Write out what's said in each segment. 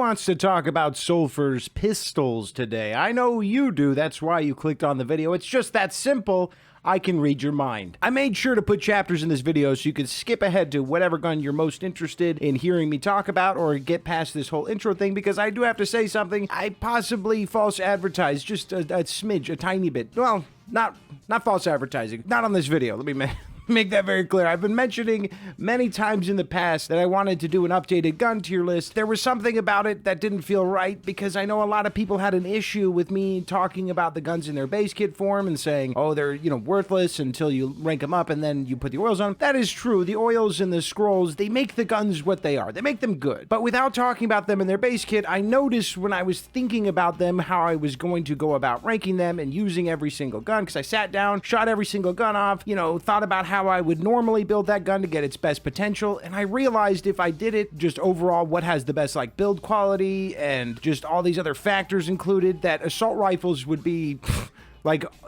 wants to talk about Sulfur's pistols today? I know you do, that's why you clicked on the video. It's just that simple. I can read your mind. I made sure to put chapters in this video so you could skip ahead to whatever gun you're most interested in hearing me talk about, or get past this whole intro thing, because I do have to say something. I possibly false advertised just a smidge, a tiny bit. Well, not false advertising. Not on this video. Let me make that very clear. I've been mentioning many times in the past that I wanted to do an updated gun tier list. There was something about it that didn't feel right, because I know a lot of people had an issue with me talking about the guns in their base kit form and saying, oh, they're, worthless until you rank them up and then you put the oils on. That is true. The oils and the scrolls, they make the guns what they are. They make them good. But without talking about them in their base kit, I noticed when I was thinking about them how I was going to go about ranking them and using every single gun, because I sat down, shot every single gun off, thought about how I would normally build that gun to get its best potential, and I realized if I did it just overall what has the best build quality and just all these other factors included, that assault rifles would be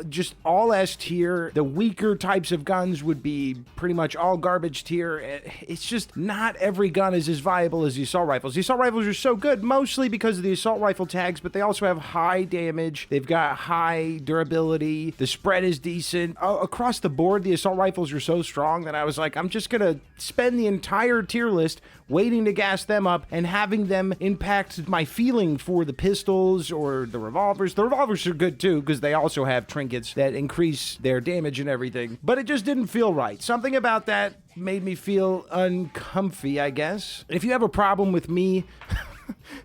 just all S tier. The weaker types of guns would be pretty much all garbage tier. It's just not every gun is as viable as the assault rifles. The assault rifles are so good mostly because of the assault rifle tags, but they also have high damage. They've got high durability. The spread is decent. Across the board, the assault rifles are so strong that I was like, I'm just gonna spend the entire tier list waiting to gas them up and having them impact my feeling for the pistols or the revolvers. The revolvers are good too, because they also have trinkets that increase their damage and everything, but it just didn't feel right. Something about that made me feel uncomfy, I guess. If you have a problem with me,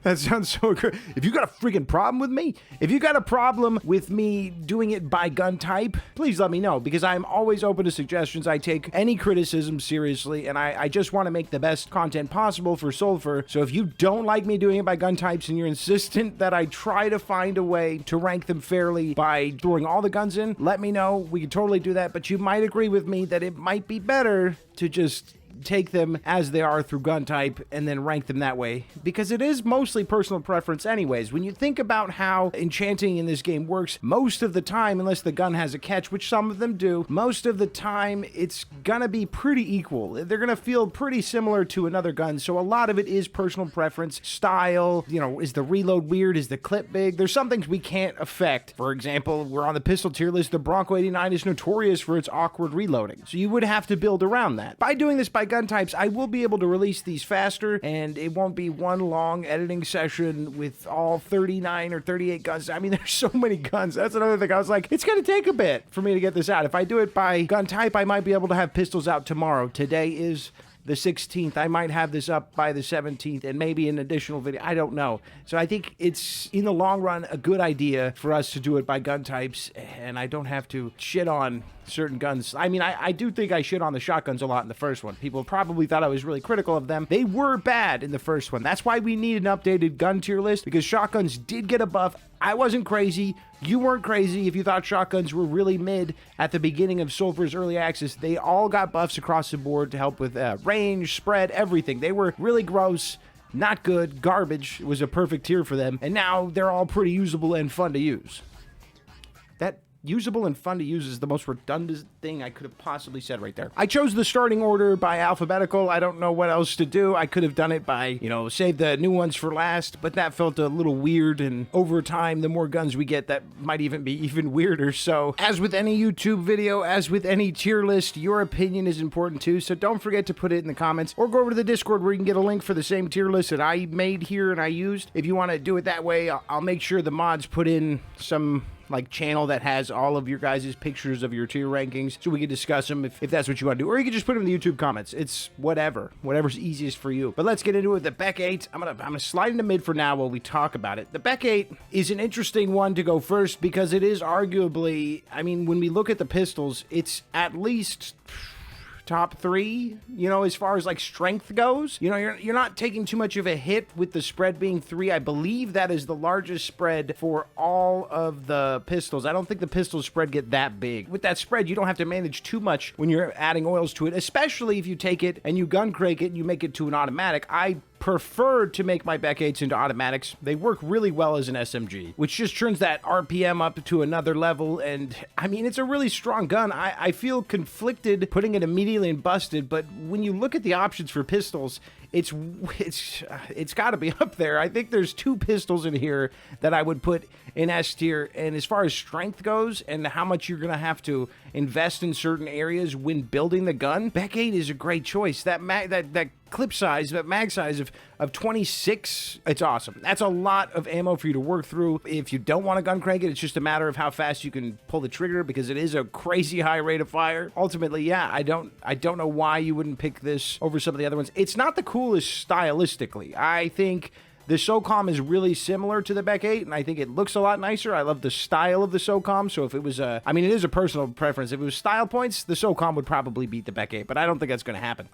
that sounds so good. If you got a freaking problem with me, if you got a problem with me doing it by gun type, please let me know, because I'm always open to suggestions. I take any criticism seriously, and I just want to make the best content possible for Sulfur. So if you don't like me doing it by gun types and you're insistent that I try to find a way to rank them fairly by throwing all the guns in, let me know. We can totally do that, but you might agree with me that it might be better to just take them as they are through gun type and then rank them that way, because it is mostly personal preference anyways. When you think about how enchanting in this game works, most of the time, unless the gun has a catch, which some of them do, most of the time it's gonna be pretty equal. They're gonna feel pretty similar to another gun, so a lot of it is personal preference, style, is the reload weird, is the clip big? There's some things we can't affect. For example, we're on the pistol tier list, the Bronco 89 is notorious for its awkward reloading, so you would have to build around that. By doing this by gun types, I will be able to release these faster, and it won't be one long editing session with all 39 or 38 guns. I mean, there's so many guns. That's another thing. I was like, it's gonna take a bit for me to get this out. If I do it by gun type, I might be able to have pistols out tomorrow. Today is the 16th. I might have this up by the 17th, and maybe an additional video. I don't know. So I think it's, in the long run, a good idea for us to do it by gun types, and I don't have to shit on certain guns. I mean, I do think I shit on the shotguns a lot in the first one. People probably thought I was really critical of them. They were bad in the first one. That's why we need an updated gun tier list, because shotguns did get a buff. I wasn't crazy. You weren't crazy if you thought shotguns were really mid at the beginning of Sulfur's early access. They all got buffs across the board to help with range, spread, everything. They were really gross, not good, garbage. It was a perfect tier for them, and now they're all pretty usable and fun to use. That usable and fun to use is the most redundant thing I could have possibly said right there. I chose the starting order by alphabetical. I don't know what else to do. I could have done it by, save the new ones for last, but that felt a little weird, and over time, the more guns we get, that might even be even weirder. So, as with any YouTube video, as with any tier list, your opinion is important too, so don't forget to put it in the comments, or go over to the Discord where you can get a link for the same tier list that I made here and I used. If you want to do it that way, I'll make sure the mods put in some channel that has all of your guys' pictures of your tier rankings, so we can discuss them if that's what you want to do, or you can just put them in the YouTube comments. It's whatever's easiest for you. But let's get into it. The Beck 8, I'm gonna slide into mid for now while we talk about it. The Beck 8 is an interesting one to go first, because it is arguably, when we look at the pistols, it's at least top 3, as far as strength goes. You're not taking too much of a hit with the spread being 3. I believe that is the largest spread for all of the pistols. I don't think the pistol spread get that big. With that spread, you don't have to manage too much when you're adding oils to it, especially if you take it and you gun crank it and you make it to an automatic. I preferred to make my Beck 8s into automatics. They work really well as an SMG, which just turns that RPM up to another level, and it's a really strong gun. I feel conflicted putting it immediately in busted, but when you look at the options for pistols, it's got to be up there. I think there's 2 pistols in here that I would put in S tier. And as far as strength goes and how much you're going to have to invest in certain areas when building the gun, Beck 8 is a great choice. That clip size, that mag size of 26, it's awesome. That's a lot of ammo for you to work through. If you don't want to gun crank it, it's just a matter of how fast you can pull the trigger, because it is a crazy high rate of fire. Ultimately, yeah, I don't know why you wouldn't pick this over some of the other ones. It's not the coolest stylistically. I think the Socom is really similar to the Beck 8, and I think it looks a lot nicer. I love the style of the Socom, so if it was I mean, it is a personal preference. If it was style points, the Socom would probably beat the Beck 8, but I don't think that's going to happen.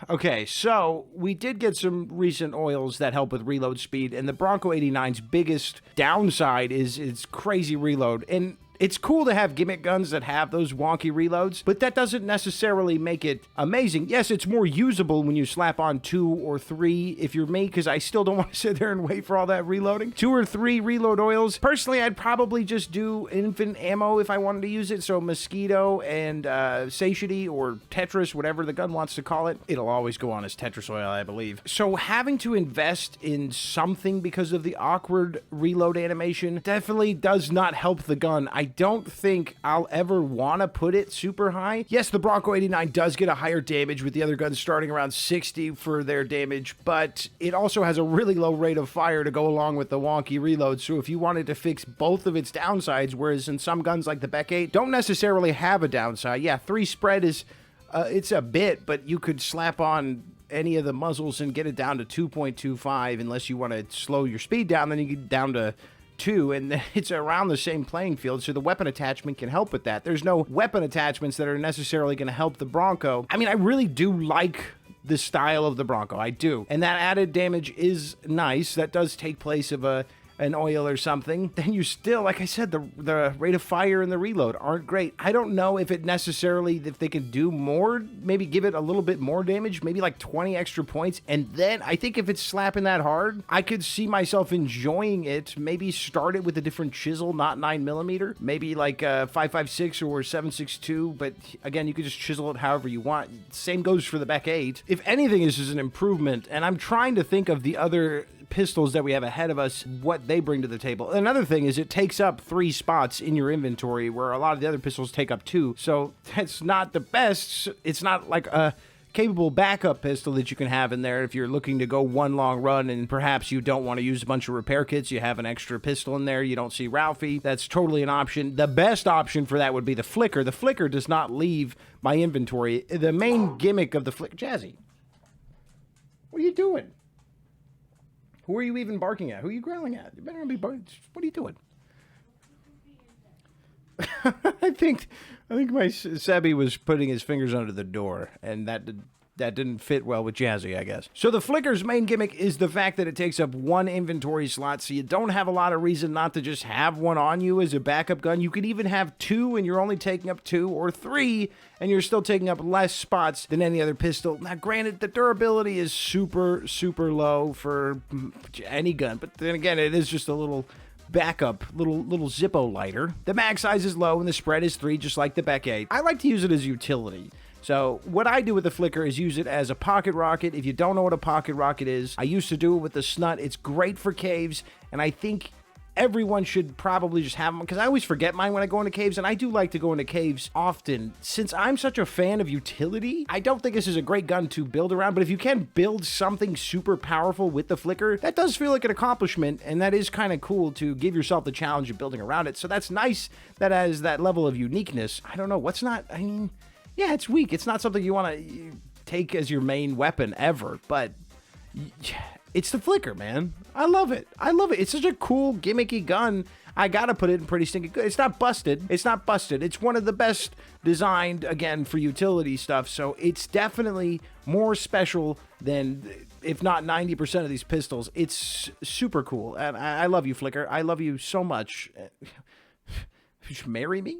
Okay, so we did get some recent oils that help with reload speed, and the Bronco 89's biggest downside is its crazy reload. And it's cool to have gimmick guns that have those wonky reloads, but that doesn't necessarily make it amazing. Yes, it's more usable when you slap on 2 or 3 if you're me, because I still don't want to sit there and wait for all that reloading. 2 or 3 reload oils. Personally, I'd probably just do infinite ammo if I wanted to use it. So Mosquito and Satiety or Tetris, whatever the gun wants to call it. It'll always go on as Tetris oil, I believe. So having to invest in something because of the awkward reload animation definitely does not help the gun. I don't think I'll ever want to put it super high. Yes, the Bronco 89 does get a higher damage with the other guns starting around 60 for their damage, but it also has a really low rate of fire to go along with the wonky reload. So if you wanted to fix both of its downsides, whereas in some guns like the Beck 8 don't necessarily have a downside. Yeah, 3 spread is, it's a bit, but you could slap on any of the muzzles and get it down to 2.25 unless you want to slow your speed down, then you get down to 2, and it's around the same playing field, so the weapon attachment can help with that. There's no weapon attachments that are necessarily going to help the Bronco. I mean, I really do like the style of the Bronco. I do. And that added damage is nice. That does take place of an oil or something. Then you still, like I said, the rate of fire and the reload aren't great. I don't know if it necessarily, if they could do more, maybe give it a little bit more damage, maybe like 20 extra points. And then I think if it's slapping that hard, I could see myself enjoying it. Maybe start it with a different chisel, not 9mm, maybe like 5.56 or 7.62. But again, you could just chisel it however you want. Same goes for the Beck 8. If anything, this is an improvement. And I'm trying to think of the other pistols that we have ahead of us, what they bring to the table. Another thing is it takes up 3 spots in your inventory, where a lot of the other pistols take up 2. So that's not the best. It's not like a capable backup pistol that you can have in there if you're looking to go one long run and perhaps you don't want to use a bunch of repair kits. You have an extra pistol in there. You don't see Ralphie. That's totally an option. The best option for that would be the flicker. The flicker does not leave my inventory. The main gimmick of the flicker... Jazzy, what are you doing? Who are you even barking at? Who are you growling at? You better not be barking. What are you doing? I think my Sebby was putting his fingers under the door, and that didn't fit well with Jazzy, I guess. So the flicker's main gimmick is the fact that it takes up 1 inventory slot, so you don't have a lot of reason not to just have one on you as a backup gun. You could even have 2, and you're only taking up 2, or 3, and you're still taking up less spots than any other pistol. Now, granted, the durability is super, super low for any gun, but then again, it is just a little backup, little Zippo lighter. The mag size is low, and the spread is 3, just like the Beck 8. I like to use it as utility. So what I do with the flicker is use it as a pocket rocket. If you don't know what a pocket rocket is, I used to do it with the snut. It's great for caves, and I think everyone should probably just have them, because I always forget mine when I go into caves, and I do like to go into caves often. Since I'm such a fan of utility, I don't think this is a great gun to build around, but if you can build something super powerful with the flicker, that does feel like an accomplishment, and that is kind of cool to give yourself the challenge of building around it. So that's nice that has that level of uniqueness. I don't know, what's not, I mean... Yeah, it's weak. It's not something you want to take as your main weapon ever, but it's the flicker, man. I love it. I love it. It's such a cool, gimmicky gun. I gotta put it in pretty stinking good. It's not busted. It's not busted. It's one of the best designed, again, for utility stuff, so it's definitely more special than, if not 90% of these pistols. It's super cool, and I love you, Flicker. I love you so much. You should marry me?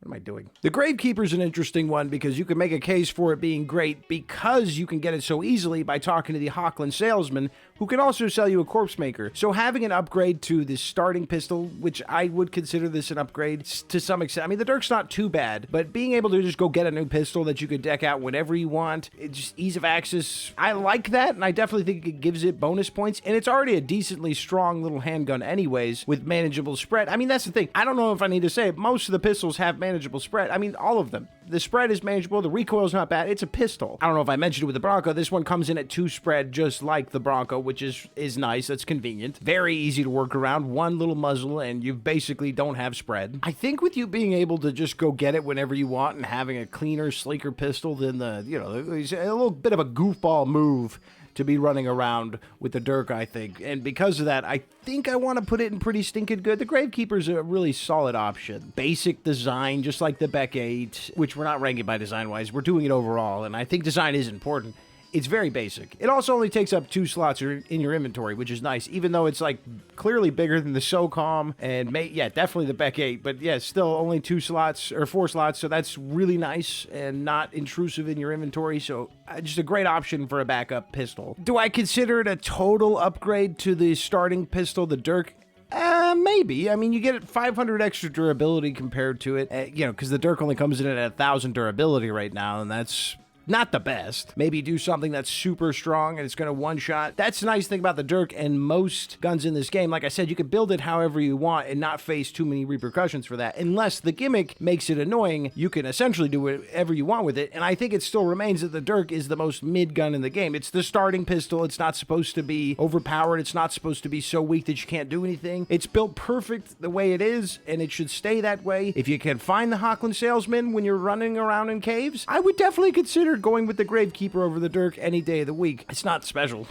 What am I doing? The Gravekeeper is an interesting one because you can make a case for it being great because you can get it so easily by talking to the Hochland salesman who can also sell you a corpse maker. So having an upgrade to the starting pistol, which I would consider this an upgrade to some extent. I mean, the Dirk's not too bad, but being able to just go get a new pistol that you could deck out whenever you want, it's just ease of access. I like that, and I definitely think it gives it bonus points, and it's already a decently strong little handgun anyways with manageable spread. I mean, that's the thing. I don't know if I need to say it. Most of the pistols have manageable spread. I mean, all of them. The spread is manageable. The recoil's not bad. It's a pistol. I don't know if I mentioned it with the Bronco. This one comes in at 2 spread, just like the Bronco, which is nice. That's convenient. Very easy to work around. One little muzzle, and you basically don't have spread. I think with you being able to just go get it whenever you want and having a cleaner, sleeker pistol than the, you know, a little bit of a goofball move to be running around with the Dirk, I think. And because of that, I think I want to put it in pretty stinking good. The Gravekeeper's a really solid option. Basic design, just like the Beck 8, which we're not ranking by design-wise. We're doing it overall, and I think design is important. It's very basic. It also only takes up 2 slots in your inventory, which is nice, even though it's like clearly bigger than the Socom and yeah, definitely the Beck 8, but yeah, still only 2 slots or 4 slots, so that's really nice and not intrusive in your inventory, so just a great option for a backup pistol. Do I consider it a total upgrade to the starting pistol, the Dirk? Maybe. I mean, you get 500 extra durability compared to it, you know, because the Dirk only comes in at 1,000 durability right now, and that's not the best. Maybe do something that's super strong and it's going to one-shot. That's the nice thing about the Dirk and most guns in this game. Like I said, you can build it however you want and not face too many repercussions for that. Unless the gimmick makes it annoying, you can essentially do whatever you want with it. And I think it still remains that the Dirk is the most mid gun in the game. It's the starting pistol. It's not supposed to be overpowered. It's not supposed to be so weak that you can't do anything. It's built perfect the way it is, and it should stay that way. If you can find the Hockland Salesman when you're running around in caves, I would definitely consider going with the Gravekeeper over the Dirk any day of the week. It's not special.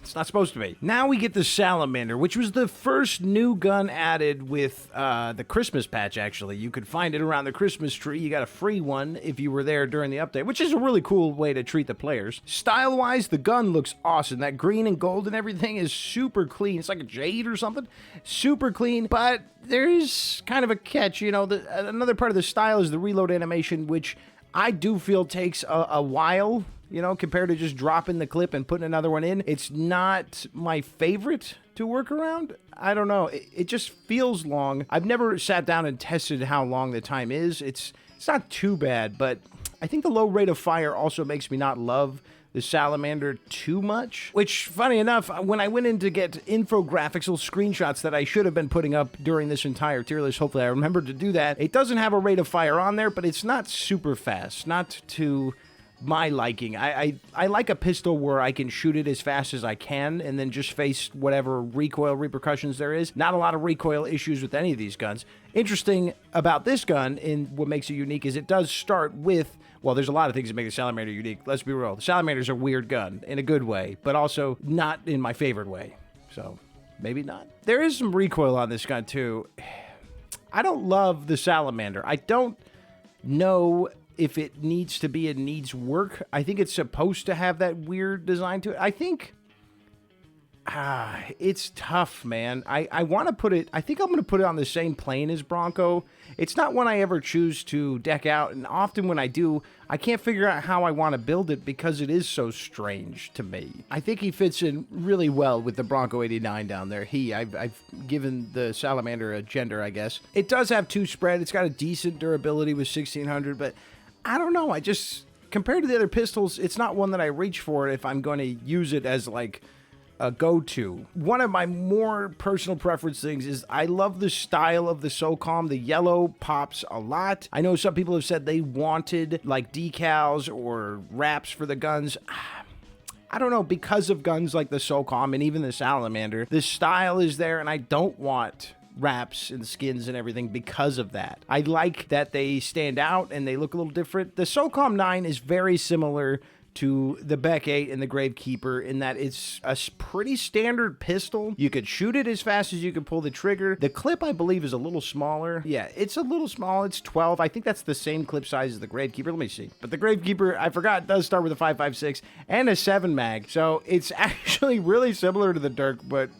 It's not supposed to be. Now we get the Salamander, which was the first new gun added with the Christmas patch, actually. You could find it around the Christmas tree. You got a free one if you were there during the update, which is a really cool way to treat the players. Style-wise, the gun looks awesome. That green and gold and everything is super clean. It's like a jade or something. Super clean, but there's kind of a catch. You know, another part of the style is the reload animation, which I do feel takes a while, you know, compared to just dropping the clip and putting another one in. It's not my favorite to work around. I don't know. It just feels long. I've never sat down and tested how long the time is. It's not too bad, but I think the low rate of fire also makes me not love the Salamander too much, which, funny enough, when I went in to get infographics, little screenshots that I should have been putting up during this entire tier list, hopefully I remembered to do that. It doesn't have a rate of fire on there, but it's not super fast, not to my liking. I like a pistol where I can shoot it as fast as I can and then just face whatever recoil repercussions there is. Not a lot of recoil issues with any of these guns. Interesting about this gun, and what makes it unique, is it does start with, well, there's a lot of things that make the Salamander unique. Let's be real. The Salamander's a weird gun in a good way, but also not in my favorite way. So maybe not. There is some recoil on this gun too. I don't love the Salamander. I don't know if it needs to be, it needs work. I think it's supposed to have that weird design to it. I think it's tough, man. I want to put it, I think I'm going to put it on the same plane as Bronco. It's not one I ever choose to deck out, and often when I do, I can't figure out how I want to build it because it is so strange to me. I think he fits in really well with the Bronco 89 down there. I've given the Salamander a gender, I guess. It does have 2 spread. It's got a decent durability with 1600, but I don't know. I just, compared to the other pistols, it's not one that I reach for if I'm going to use it as like a go-to. One of my more personal preference things is I love the style of the Socom. The yellow pops a lot. I know some people have said they wanted like decals or wraps for the guns. I don't know, because of guns like the Socom and even the Salamander, the style is there, and I don't want wraps and skins and everything because of that. I like that they stand out and they look a little different. The Socom 9 is very similar to the Beck 8 and the Gravekeeper in that it's a pretty standard pistol. You could shoot it as fast as you can pull the trigger. The clip, I believe, is a little smaller. Yeah, it's a little small. It's 12. I think that's the same clip size as the Gravekeeper. Let me see. But the Gravekeeper, I forgot, does start with a 5.56 and a 7 mag. So it's actually really similar to the Dirk, but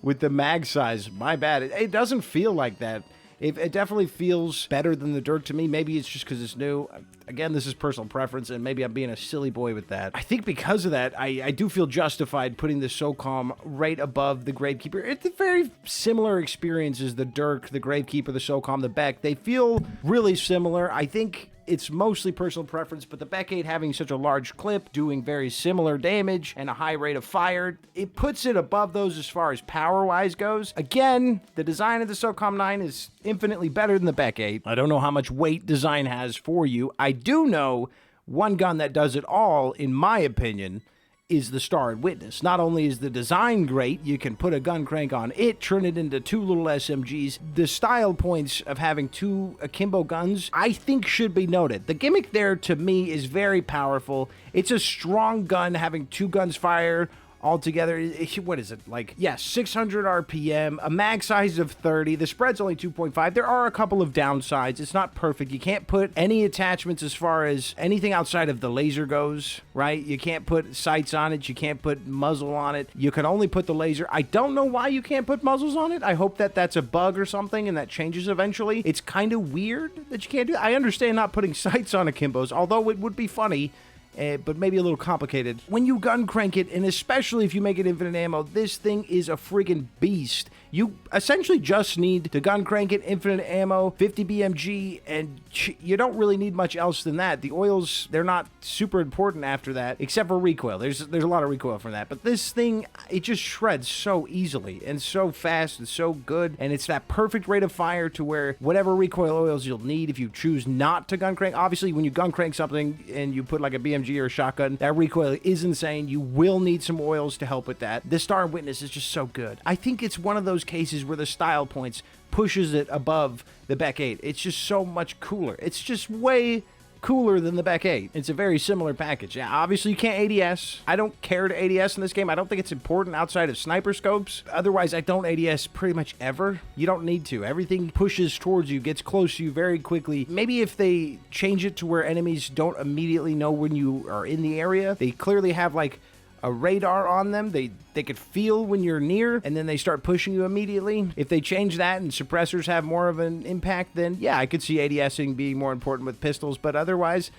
with the mag size. My bad. It doesn't feel like that It definitely feels better than the Dirk to me. Maybe it's just because it's new. Again, this is personal preference, and maybe I'm being a silly boy with that. I think because of that, I do feel justified putting the Socom right above the Gravekeeper. It's a very similar experience as the Dirk, the Gravekeeper, the Socom, the Beck. They feel really similar. I think it's mostly personal preference, but the Beck 8 having such a large clip, doing very similar damage, and a high rate of fire, it puts it above those as far as power-wise goes. Again, the design of the Socom 9 is infinitely better than the Beck 8. I don't know how much weight design has for you. I do know one gun that does it all, in my opinion, is the Starred Witness. Not only is the design great, you can put a gun crank on it, turn it into two little SMGs. The style points of having two akimbo guns, I think, should be noted. The gimmick there, to me, is very powerful. It's a strong gun having two guns fire altogether. What is it? Like, yes, 600 RPM, a mag size of 30. The spread's only 2.5. There are a couple of downsides. It's not perfect. You can't put any attachments as far as anything outside of the laser goes, right? You can't put sights on it. You can't put muzzle on it. You can only put the laser. I don't know why you can't put muzzles on it. I hope that that's a bug or something and that changes eventually. It's kind of weird that you can't do that. I understand not putting sights on akimbos, although it would be funny. But maybe a little complicated. When you gun crank it, and especially if you make it infinite ammo, this thing is a friggin' beast. You essentially just need to gun crank it, infinite ammo, 50 BMG, and you don't really need much else than that. The oils, they're not super important after that, except for recoil. There's a lot of recoil from that. But this thing, it just shreds so easily and so fast and so good. And it's that perfect rate of fire to where whatever recoil oils you'll need if you choose not to gun crank. Obviously, when you gun crank something and you put like a BMG or a shotgun, that recoil is insane. You will need some oils to help with that. The Starred Witness is just so good. I think it's one of those cases where the style points pushes it above the Beck 8. It's just so much cooler. It's just way cooler than the Beck 8. It's a very similar package. Yeah, obviously you can't ADS. I don't care to ADS in this game. I don't think it's important outside of sniper scopes. Otherwise, I don't ADS pretty much ever. You don't need to. Everything pushes towards you, gets close to you very quickly. Maybe if they change it to where enemies don't immediately know when you are in the area, they clearly have like a radar on them. They could feel when you're near, and then they start pushing you immediately. If they change that and suppressors have more of an impact, then yeah, I could see ADSing being more important with pistols, but otherwise,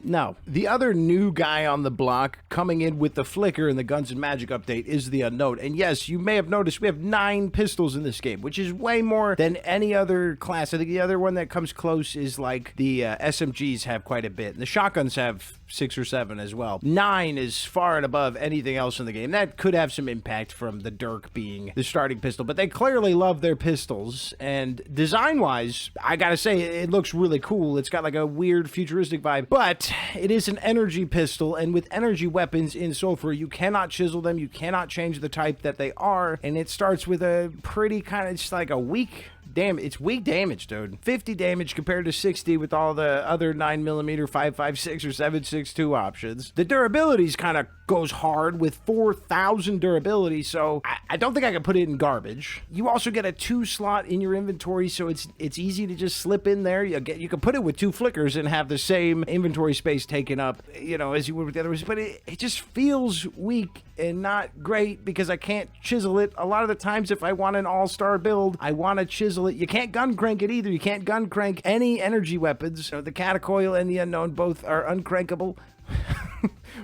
no. The other new guy on the block coming in with the flicker in the Guns and Magic update is the Unknown. And yes, you may have noticed we have 9 pistols in this game, which is way more than any other class. I think the other one that comes close is like the SMGs have quite a bit. And the shotguns have 6 or 7 as well. 9 is far and above anything else in the game. That could have some impact from the Dirk being the starting pistol, but they clearly love their pistols. And design-wise, I gotta say, it looks really cool. It's got like a weird futuristic vibe, but it is an energy pistol, and with energy weapons in Sulfur, you cannot chisel them, you cannot change the type that they are, and it starts with a pretty kind of just like a weak damage. It's weak damage, dude. 50 damage compared to 60 with all the other 9mm 5.56 or 7.62 options. The durability's kind of goes hard with 4,000 durability, so I don't think I can put it in garbage. You also get a 2 slot in your inventory, so it's easy to just slip in there. You can put it with 2 flickers and have the same inventory space taken up, you know, as you would with the other ones, but it just feels weak and not great because I can't chisel it. A lot of the times, if I want an all-star build, I want to chisel it. You can't gun crank it either. You can't gun crank any energy weapons. So the Catacoil and the Unknown both are uncrankable,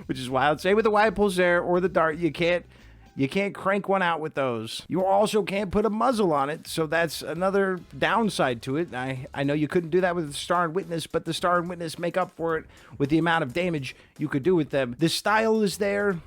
which is wild. Same with the Wide Pulsar or the Dart. You can't crank one out with those. You also can't put a muzzle on it, so that's another downside to it. I know you couldn't do that with the Starred Witness, but the Starred Witness make up for it with the amount of damage you could do with them. The style is there.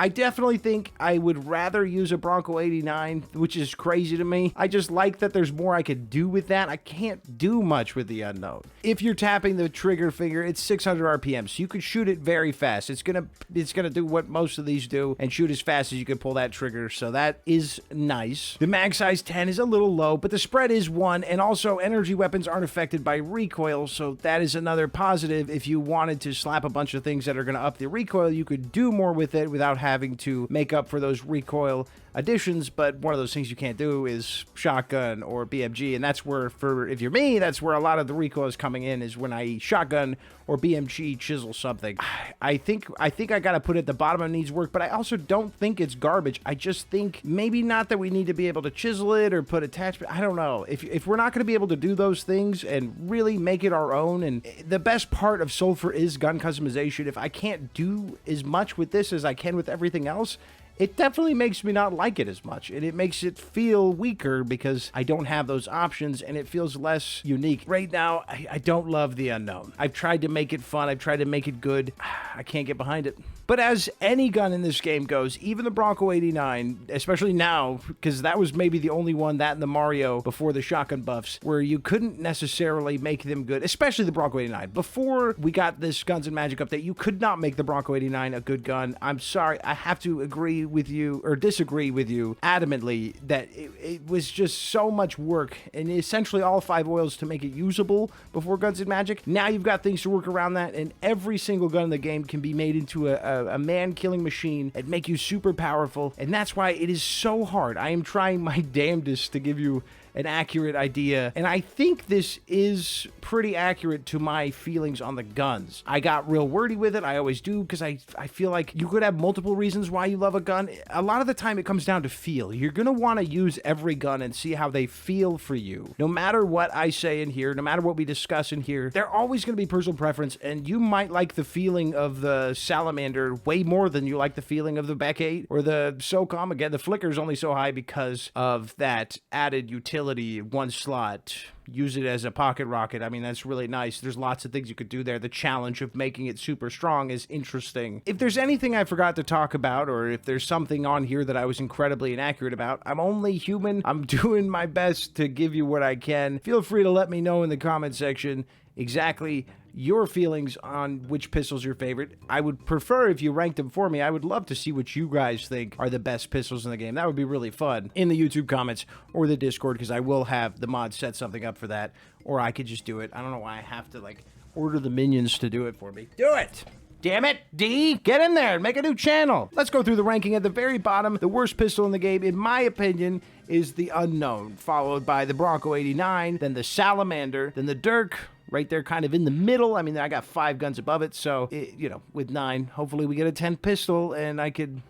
I definitely think I would rather use a Bronco 89, which is crazy to me. I just like that there's more I could do with that. I can't do much with the Unknown. If you're tapping the trigger finger, it's 600 RPM, so you can shoot it very fast. It's gonna do what most of these do and shoot as fast as you can pull that trigger, so that is nice. The mag size 10 is a little low, but the spread is 1, and also energy weapons aren't affected by recoil, so that is another positive. If you wanted to slap a bunch of things that are gonna up the recoil, you could do more with it without having having to make up for those recoil additions, but one of those things you can't do is shotgun or BMG, and that's where, if you're me, that's where a lot of the recoil is coming in, is when I shotgun or BMG chisel something. I think I gotta put it at the bottom of needs work, but I also don't think it's garbage. I just think maybe not that we need to be able to chisel it or put attachment. I don't know. If we're not gonna be able to do those things and really make it our own, and the best part of Sulfur is gun customization, if I can't do as much with this as I can with everything else, it definitely makes me not like it as much, and it makes it feel weaker because I don't have those options, and it feels less unique. Right now, I don't love the unknown. I've tried to make it fun. I've tried to make it good. I can't get behind it. But as any gun in this game goes, even the Bronco 89, especially now, because that was maybe the only one, that and the Mario before the shotgun buffs, where you couldn't necessarily make them good, especially the Bronco 89. Before we got this Guns and Magic update, you could not make the Bronco 89 a good gun. I'm sorry, I have to agree with you, or disagree with you adamantly, that it was just so much work, and essentially all 5 oils to make it usable before Guns and Magic. Now you've got things to work around that, and every single gun in the game can be made into a man-killing machine and make you super powerful, and that's why it is so hard. I am trying my damnedest to give you an accurate idea, and I think this is pretty accurate to my feelings on the guns. I got real wordy with it. I always do, because I feel like you could have multiple reasons why you love a gun. A lot of the time it comes down to feel. You're gonna want to use every gun and see how they feel for you. No matter what I say in here, no matter what we discuss in here, they're always gonna be personal preference, and you might like the feeling of the Salamander way more than you like the feeling of the Beck 8 or the Socom. Again, the flicker's only so high because of that added utility. One slot, use it as a pocket rocket. I mean, that's really nice. There's lots of things you could do there. The challenge of making it super strong is interesting. If there's anything I forgot to talk about, or if there's something on here that I was incredibly inaccurate about, I'm only human. I'm doing my best to give you what I can. Feel free to let me know in the comment section exactly your feelings on which pistol's your favorite. I would prefer if you ranked them for me. I would love to see what you guys think are the best pistols in the game. That would be really fun in the YouTube comments or the Discord, because I will have the mod set something up for that, or I could just do it. I don't know why I have to, like, order the minions to do it for me. Do it! Damn it, D! Get in there and make a new channel! Let's go through the ranking. At the very bottom, the worst pistol in the game, in my opinion, is the Unknown, followed by the Bronco 89, then the Salamander, then the Dirk, right there kind of in the middle. I mean, I got 5 guns above it, so, you know, with 9, hopefully we get a 10th pistol, and I could...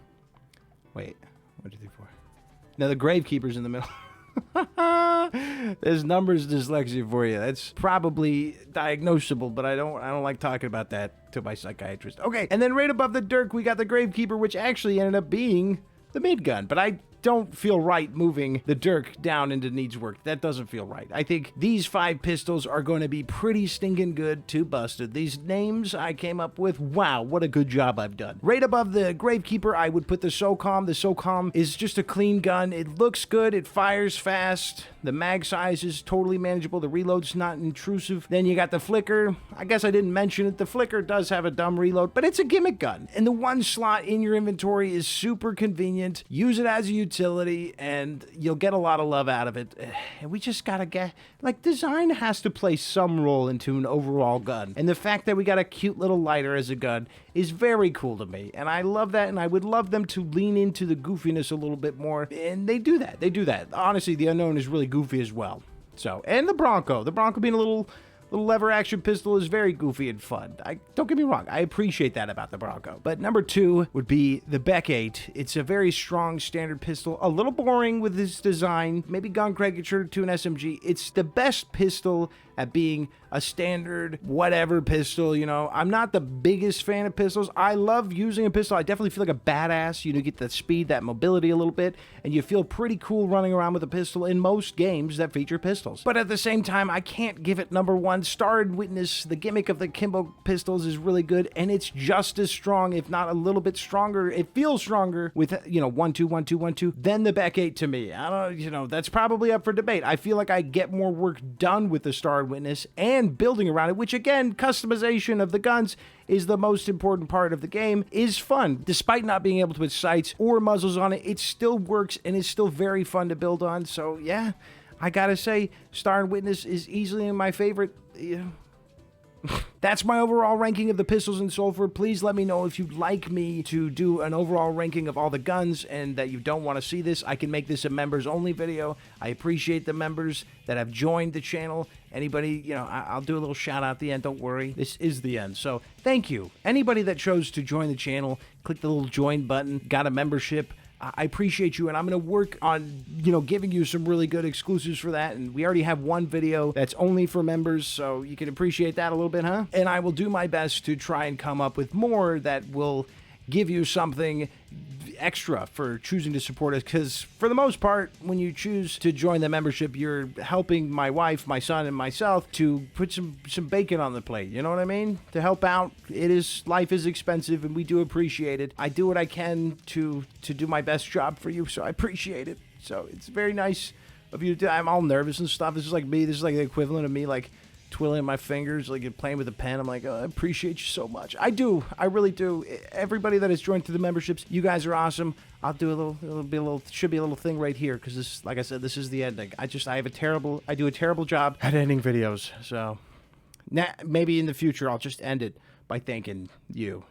Wait, 1, 2, 3, 4. Now the Gravekeeper's in the middle. There's numbers dyslexia for you. That's probably diagnosable, but I don't like talking about that to my psychiatrist. Okay, and then right above the Dirk, we got the Gravekeeper, which actually ended up being the mid gun, but I don't feel right moving the Dirk down into needs work. That doesn't feel right. I think these 5 pistols are going to be pretty stinking good to busted. These names I came up with, wow, what a good job I've done. Right above the Gravekeeper, I would put the Socom. The Socom is just a clean gun. It looks good. It fires fast. The mag size is totally manageable. The reload's not intrusive. Then you got the Flicker. I guess I didn't mention it. The Flicker does have a dumb reload, but it's a gimmick gun. And the 1 slot in your inventory is super convenient. Use it as a utility, and you'll get a lot of love out of it. And we just gotta get, like, design has to play some role into an overall gun. And the fact that we got a cute little lighter as a gun is very cool to me. And I love that, and I would love them to lean into the goofiness a little bit more. And they do that. They do that. Honestly, the Unknown is really goofy as well. So, and the Bronco. The Bronco being a little lever action pistol is very goofy and fun. Don't get me wrong, I appreciate that about the Bronco. But number 2 would be the Beck 8. It's a very strong standard pistol, a little boring with this design, maybe gone caricature to an SMG. It's the best pistol at being a standard whatever pistol, you know. I'm not the biggest fan of pistols. I love using a pistol. I definitely feel like a badass. You know, get that speed, that mobility a little bit, and you feel pretty cool running around with a pistol in most games that feature pistols. But at the same time, I can't give it number 1. Starred Witness, the gimmick of the Kimbo pistols is really good, and it's just as strong, if not a little bit stronger. It feels stronger with, you know, 1 2 1 2 1 2 than the Beck 8 to me. I don't, you know, that's probably up for debate. I feel like I get more work done with the Starred Witness and building around it, which again, customization of the guns is the most important part of the game, is fun. Despite not being able to put sights or muzzles on it, it still works and is still very fun to build on. So yeah, I gotta say, Starred Witness is easily my favorite. That's my overall ranking of the pistols in Sulfur. Please let me know if you'd like me to do an overall ranking of all the guns and that you don't want to see this. I can make this a members only video. I appreciate the members that have joined the channel. Anybody, you know, I'll do a little shout out at the end. Don't worry. This is the end. So thank you. Anybody that chose to join the channel, click the little join button, got a membership. I appreciate you, and I'm going to work on, you know, giving you some really good exclusives for that, and we already have one video that's only for members, so you can appreciate that a little bit, huh? And I will do my best to try and come up with more that will give you something extra for choosing to support us, because for the most part, when you choose to join the membership, you're helping my wife, my son, and myself to put some bacon on the plate. You know what I mean? To help out. Life is expensive, and we do appreciate it. I do what I can to do my best job for you, so I appreciate it. So it's very nice of you to do. I'm all nervous and stuff. This is like me. This is like the equivalent of me like twiddling my fingers, like playing with a pen. I'm like, oh, I appreciate you so much. I do. I really do. Everybody that has joined through the memberships, you guys are awesome. I'll do should be a little thing right here, because this, like I said, this is the ending. I do a terrible job at ending videos. So maybe in the future, I'll just end it by thanking you.